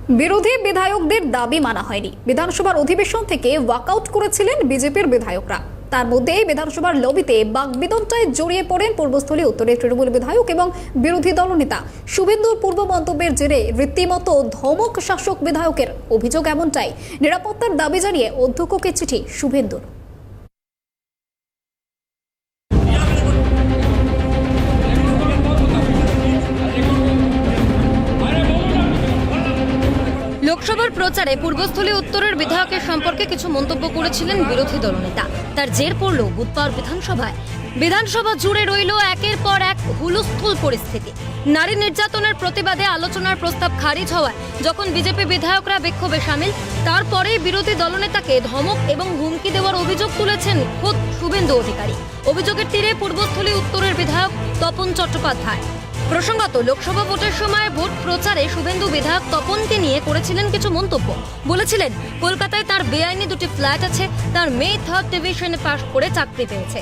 বিরোধী বিধায়কদের দাবি মানা হয়নি। বিধানসভার অধিবেশন থেকে ওয়াকআউট করেছিলেন বিজেপির বিধায়করা। তার মধ্যে বিধানসভার লবিতে বাগবিতণ্ডায় জড়িয়ে পড়েন পূর্বস্থলী উত্তরের তৃণমূল বিধায়ক এবং বিরোধী দলনেতা। শুভেন্দুর পূর্ব মন্তব্যের জেরে রীতিমতো ধমক শাসক বিধায়কের। অভিযোগ এমনটাই, নিরাপত্তার দাবি জানিয়ে অধ্যক্ষকে চিঠি শুভেন্দুর। লোকসভার প্রচারে পূর্বস্থলী উত্তরের বিধায়কের সম্পর্কে কিছু মন্তব্য করেছিলেন বিরোধী দলনেতা। তার জের পড়ল বুধবার বিধানসভায়। বিধানসভা জুড়ে রইল একের পর এক হুলস্থুল পরিস্থিতি। নারী নির্যাতনের প্রতিবাদে আলোচনার প্রস্তাব খারিজ হওয়ায় যখন বিজেপি বিধায়করা বিক্ষোভে সামিল, তারপরেই বিরোধী দলনেতাকে ধমক এবং হুমকি দেওয়ার অভিযোগ তুলেছেন খোদ শুভেন্দু অধিকারী। অভিযোগের তীরে পূর্বস্থলী উত্তরের বিধায়ক তপন চট্টোপাধ্যায়। প্রসঙ্গত, লোকসভা ভোটের সময় ভোট প্রচারে শুভেন্দু বিধায়ক তপনকে নিয়ে করেছিলেন কিছু মন্তব্য। বলেছিলেন কলকাতায় তার বেআইনি দুটি ফ্ল্যাট আছে, তার মেয়ে 3rd ডিভিশনে পাশ করে চাকরি পেয়েছে।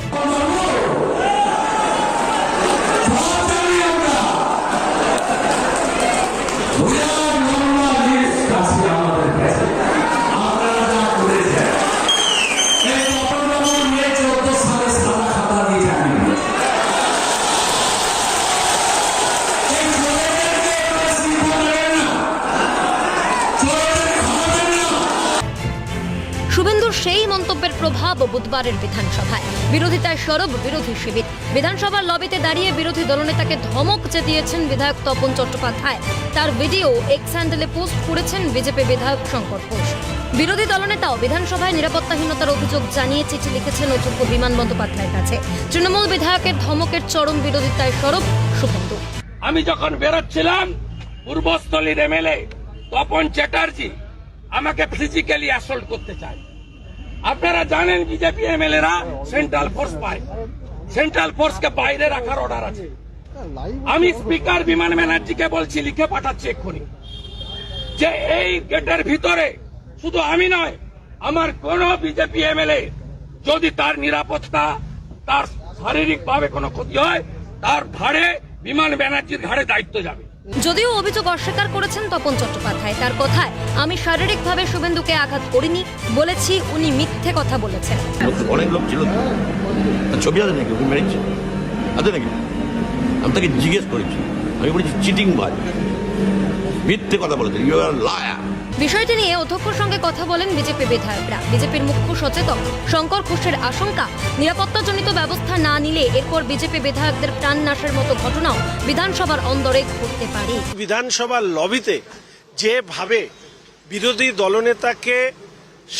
শুভেন্দুর সেই মন্তব্যের প্রভাব বুধবারের বিধানসভায়। বিরোধিতায় সরব বিরোধী শিবির। বিধানসভার লবিতে দাঁড়িয়ে বিরোধী দলনেতাকে ধমক দিয়েছেন বিধায়ক তপন চট্টোপাধ্যায়। তার ভিডিও এক্স হ্যান্ডেলে পোস্ট করেছেন বিজেপি বিধায়ক শঙ্কর ঘোষ। বিরোধী দলনেতাও বিধানসভায় নিরাপত্তাহীনতার অভিযোগ জানিয়ে চিঠি লিখেছেন অধ্যক্ষ বিমান বন্দ্যোপাধ্যায়ের কাছে। তৃণমূল বিধায়কের ধমকের চরম বিরোধিতায় সরব শুভেন্দু। আমি যখন বেরোচ্ছিলাম, পূর্বস্থলীর এমএলএ তপন চ্যাটার্জি আমাকে ফিজিক্যালি অ্যাসল্ট করতে চায়। আপনারা জানেন বিজেপি এমএলএরা সেন্ট্রাল ফোর্স পায়, সেন্ট্রাল ফোর্সকে বাইরে রাখার অর্ডার আছে। আমি স্পিকার বিমান ব্যানার্জিকে বলছি, লিখে পাঠাচ্ছি এক্ষুনি, যে এই গেটের ভিতরে শুধু আমি নয়, আমার কোন বিজেপি এমএলএ যদি তার নিরাপত্তা, তার শারীরিকভাবে কোনো ক্ষতি হয়, তার ঘাড়ে বিমান ব্যানার্জির ঘাড়ে দায়িত্ব যাবে। যদিও অভিযোগ অস্বীকার করেছেন তপন চট্টোপাধ্যায়। তার কথায়, আমি শারীরিকভাবে শুভেন্দুকে আঘাত করিনি, বলেছি উনি মিথ্যে কথা বলেছেন। অনেক লোক ছিল, ছবি আছে নাকি মেরেছে আছে নাকি? আমি তাকে জিজ্ঞেস করেছি, আমি বলেছি চিটিং বাজ, মিথ্যে কথা বলেছে, ইউ আর লায়ার। বিষয়টি নিয়ে অধ্যক্ষর সঙ্গে কথা বলেন বিজেপি বিধায়করা। বিজেপির মুখ্য সচেতক শঙ্কর ঘোষের আশঙ্কা, নিরাপত্তাজনিত ব্যবস্থা না নিলে এরপর বিজেপি বিধায়কদের প্রাণ নাশের মতো ঘটনাও বিধানসভার অন্দরে ঘটতে পারে। বিধানসভার লবিতে যেভাবে বিরোধী দলনেতাকে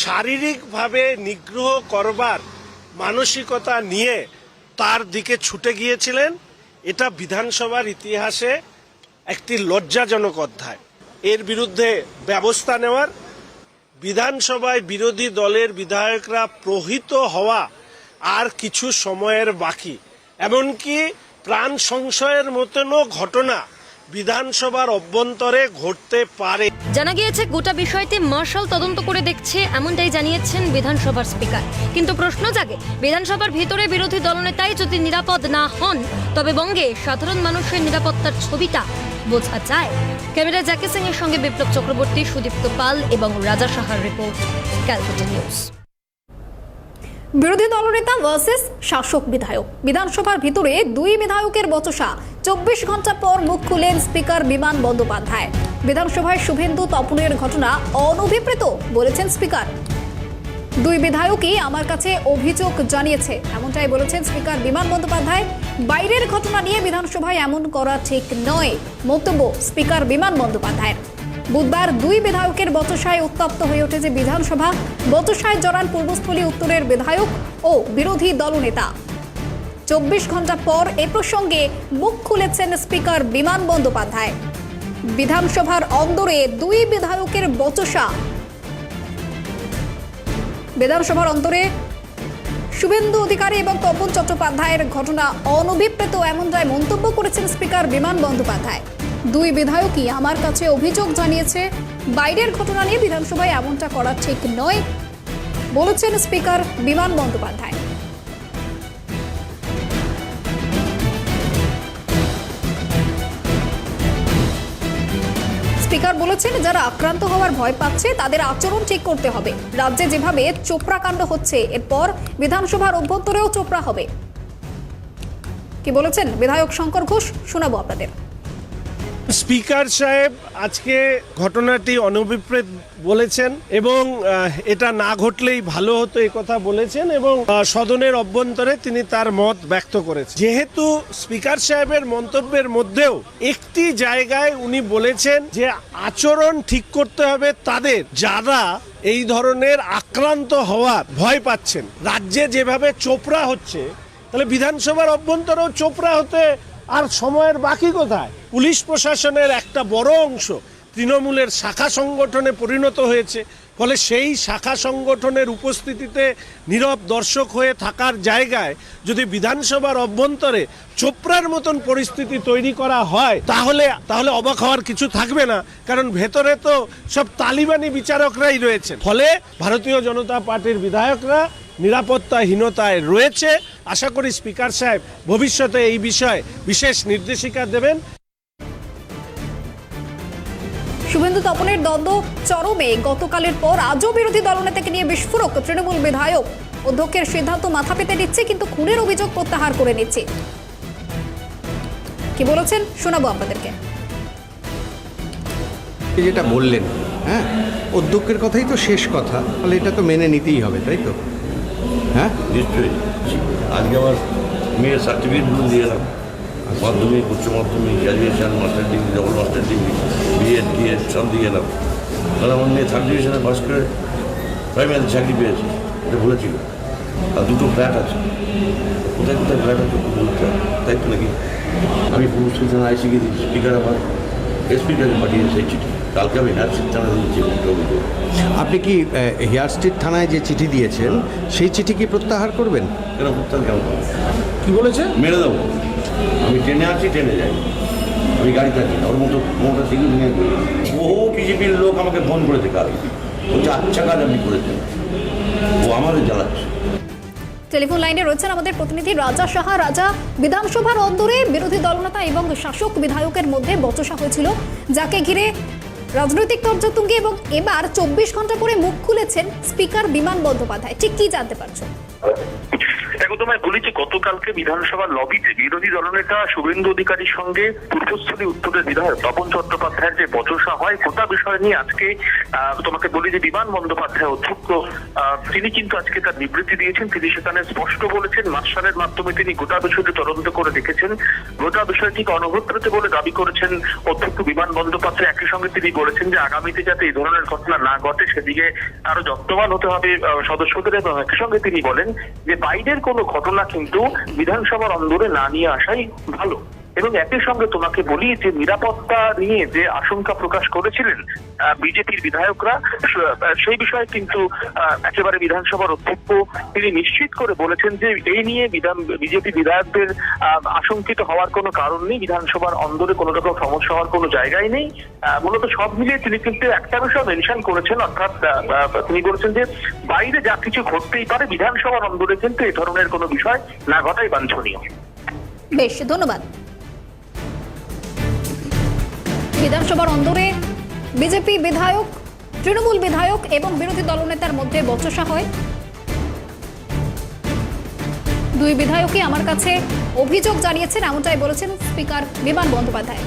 শারীরিকভাবে নিগ্রহ করবার মানসিকতা নিয়ে তার দিকে ছুটে গিয়েছিলেন, এটা বিধানসভার ইতিহাসে একটি লজ্জাজনক অধ্যায়। এর বিরুদ্ধে ব্যবস্থা নেওয়ার, বিধানসভায় বিরোধী দলের বিধায়করা প্রহৃত হওয়া আর কিছু সময়ের বাকি। এমনকি প্রাণ সংশয়ের মতনও ঘটনা বিধানসভার অভ্যন্তরে ঘটতে পারে। জানা গিয়েছে গোটা বিষয়টি মার্শাল তদন্ত করে দেখছে, এমনটাই জানিয়েছেন বিধানসভার স্পিকার। কিন্তু প্রশ্ন জাগে, বিধানসভার ভিতরে বিরোধী দলনেতাই যদি নিরাপদ না হন, তবে বঙ্গে সাধারণ মানুষের নিরাপত্তার ছবিটা বোঝা যায়। ক্যামেরা জ্যাকি সিং এর সঙ্গে বিপ্লব চক্রবর্তী, সুদীপ্ত পাল এবং রাজা সাহার রিপোর্ট, ক্যালকাটা নিউজ। বিরোধী দলনেতা ভার্সেস শাসক বিধায়ক। বিধানসভার ভিতরে দুই বিধায়কের বচসা। 24 ঘন্টা পর মুখ খুলেন স্পিকার বিমান বন্দ্যোপাধ্যায়। বিধানসভায় শুভেন্দু তপনের ঘটনা অনভিপ্রেত বলেছেন স্পিকার। দুই বিধায়কই আমার কাছে অভিযোগ জানিয়েছে, এমনটাই বলেছেন স্পিকার বিমান বন্দ্যোপাধ্যায়। বাইরের ঘটনা নিয়ে বিধানসভায় এমন করা ঠিক নয়, মন্তব্য স্পিকার বিমান বন্দ্যোপাধ্যায়ের। বুধবার দুই বিধায়কের বচসায় উত্তপ্ত হয়ে ওঠেছে বিধানসভা। বচসায় জড়ান পূর্বস্থলী উত্তরের বিধায়ক ও বিরোধী দলনেতা। 24 ঘন্টা পর এ প্রসঙ্গে মুখ খুলেছেন স্পিকার বিমান বন্দ্যোপাধ্যায়। বিধানসভার অন্দরে দুই বিধায়কের বচসা। বিধানসভার অন্তরে শুভেন্দু অধিকারী এবং তপন চট্টোপাধ্যায়ের ঘটনা অনভিপ্রেত, এমনটাই মন্তব্য করেছেন স্পিকার বিমান বন্দ্যোপাধ্যায়। দুই বিধায়কই আমার কাছে অভিযোগ জানিয়েছে, বাইরের ঘটনা নিয়ে বিধানসভায় এমনটা করা ঠিক নয়, বলেছেন স্পিকার বিমান বন্দ্যোপাধ্যায়। স্পিকার বলেছেন বলেছেন, যারা আক্রান্ত হওয়ার ভয় পাচ্ছে তাদের আচরণ ঠিক করতে হবে। রাজ্যে যেভাবে চোপড়া কাণ্ড হচ্ছে, এরপর বিধানসভার অভ্যন্তরেও চোপড়া হবে। কি বলেছেন বিধায়ক শঙ্কর ঘোষ, শোনাবো আপনাদের। স্পিকার সাহেব আজকে ঘটনাটি অনভিপ্রেত বলেছেন এবং এটা না ঘটলেই ভালো হতো এই কথা বলেছেন এবং সদনের অভ্যন্তরে তিনি তার মত ব্যক্ত করেছেন। যেহেতু স্পিকার সাহেবের মন্তব্যের মধ্যেও একটি জায়গায় উনি বলেছেন যে আচরণ ঠিক করতে হবে তাদের, যারা এই ধরনের আক্রান্ত হওয়ার ভয় পাচ্ছেন। রাজ্যে যেভাবে চোপড়া হচ্ছে, তাহলে বিধানসভার অভ্যন্তরেও চোপড়া হতে আর সময়ের বাকি কোথায়? পুলিশ প্রশাসনের একটা বড় অংশ তৃণমূলের শাখা সংগঠনে পরিণত হয়েছে, ফলে সেই শাখা সংগঠনের উপস্থিতিতে নীরব দর্শক হয়ে থাকার জায়গায় যদি বিধানসভার অভ্যন্তরে চোপড়ার মতন পরিস্থিতি তৈরি করা হয়, তাহলে অবাক হওয়ার কিছু থাকবে না, কারণ ভেতরে তো সব তালিবানি বিচারকরাই রয়েছে। ফলে ভারতীয় জনতা পার্টির বিধায়করা নিরাপত্তাহীনতায় রয়েছে। আশা করি স্পিকার সাহেব ভবিষ্যতে এই বিষয়ে বিশেষ নির্দেশিকা দেবেন। শুভেন্দু তপনের দ্বন্দ্ব চরমে, গতকালের পর আজও বিরোধী দলনেতাকে নিয়ে বিস্ফোরক তৃণমূল বিধায়ক। অধ্যক্ষের সিদ্ধান্ত মাথা পেতে দিচ্ছে, কিন্তু খুনের অভিযোগ প্রত্যাহার করে নিচ্ছে। কি বলেছেন শোনাবো আপনাদেরকে। যেটা বললেন, হ্যাঁ, অধ্যক্ষের কথাই তো শেষ কথা, তাহলে এটা তো মেনে নিতেই হবে, তাই তো? হ্যাঁ, নিশ্চয়ই। আজকে আমার মেয়ের সার্টিফিকেটগুলো দিয়ে এলাম, মাধ্যমিক, উচ্চ মাধ্যমিক, graduation, master degree, double master degree, B Ed, D Ed সব দিয়ে এলাম। তাহলে আমার মেয়ে থার্ড ডিভিশনে পাস করে প্রাইমারি চাকরি পেয়েছে, এটা বলেছিল। আর দুটো ফ্ল্যাট আছে, কোথায় কোথায় ফ্ল্যাট আছে বলতে, তাই তো নাকি? আমি পুলিশ স্টেশন আইসিকে দিচ্ছি, স্পিকার আমার স্পিকারে পাঠিয়ে সেই চিঠি। কালকে আমি হেয়ার স্ট্রিট থানায় দিচ্ছি অভিযোগ। আপনি কি হেয়ার স্ট্রিট থানায় যে চিঠি দিয়েছেন সেই চিঠি কি প্রত্যাহার করবেন? কেন প্রত্যাহার কেন করবো? কি বলেছে? মেরে দেবো। আমি ট্রেনে আছি, ট্রেনে যাই, আমি গাড়ি থাকি না। ওর মতো মোটা সিকিউরিটি নিয়ে বহু বিজেপির লোক আমাকে ফোন করেছে কাল, বলছে আচ্ছা কাজ আপনি করেছেন, ও আমাদের জ্বালাচ্ছে। টেলিফোন লাইনে রয়েছেন আমাদের প্রতিনিধি রাজা সাহা। রাজা, বিধানসভার অন্দরে বিরোধী দলনেতা এবং শাসক বিধায়কের মধ্যে বচসা হয়েছিল, যাকে ঘিরে রাজনৈতিক তর্জতুঙ্গি, এবং এবার 24 ঘন্টা পরে মুখ খুলেছেন স্পিকার বিমান বন্দ্যোপাধ্যায়। ঠিক কি জানতে পারছো? দেখো, তোমায় বলি যে গতকালকে বিধানসভার লবিতে বিরোধী দলনেতা শুভেন্দু অধিকারীর সঙ্গে পূর্বস্থলী উত্তরের বিধায়ক তপন চট্টোপাধ্যায়ের যে বচসা হয়, গোটা বিষয় নিয়ে আজকে তোমাকে বলি যে বিমান বন্দ্যোপাধ্যায় অধ্যক্ষ তিনি কিন্তু আজকে তার বিবৃতি দিয়েছেন। তিনি সেখানে স্পষ্ট বলেছেন, মার্শালের মাধ্যমে তিনি গোটা বিষয়টি তদন্ত করে দেখেছেন, গোটা বিষয়টিকে অনভিপ্রেত বলে দাবি করেছেন অধ্যক্ষ বিমান বন্দ্যোপাধ্যায়। একই সঙ্গে তিনি বলেছেন যে আগামীতে যাতে এই ধরনের ঘটনা না ঘটে সেদিকে আরো যত্নবান হতে হবে সদস্যদের, এবং একই সঙ্গে তিনি বলেন যে বাইরের কোনো ঘটনা কিন্তু বিধানসভার অন্দরে না নিয়ে আসাই ভালো। এবং একই সঙ্গে তোমাকে বলি যে নিরাপত্তা নিয়ে যে আশঙ্কা প্রকাশ করেছিলেন বিজেপির বিধায়করা, সেই বিষয়ে কিন্তু একেবারে বিধানসভার অধ্যক্ষ তিনি নিশ্চিত করে বলেছেন যে এই নিয়ে বিজেপি বিধায়কদের আশঙ্কিত হওয়ার কোনো কারণ নেই, বিধানসভার অন্দরে কোনো রকম সমস্যা হওয়ার কোনো জায়গায় নেই। মূলত সব মিলিয়ে তিনি কিন্তু একটা বিষয় মেনশন করেছেন, অর্থাৎ তিনি বলেছেন যে বাইরে যা কিছু ঘটতেই পারে, বিধানসভার অন্দরে কিন্তু এই ধরনের কোনো বিষয় না ঘটাই বাঞ্ছনীয়। বেশ, ধন্যবাদ। বিধানসভার অন্দরে বিজেপি বিধায়ক, তৃণমূল বিধায়ক এবং বিরোধী দলনেতার মধ্যে বচসা হয়। দুই বিধায়কই আমার কাছে অভিযোগ জানিয়েছেন, এমনটাই বলেছেন স্পিকার বিমান বন্দ্যোপাধ্যায়।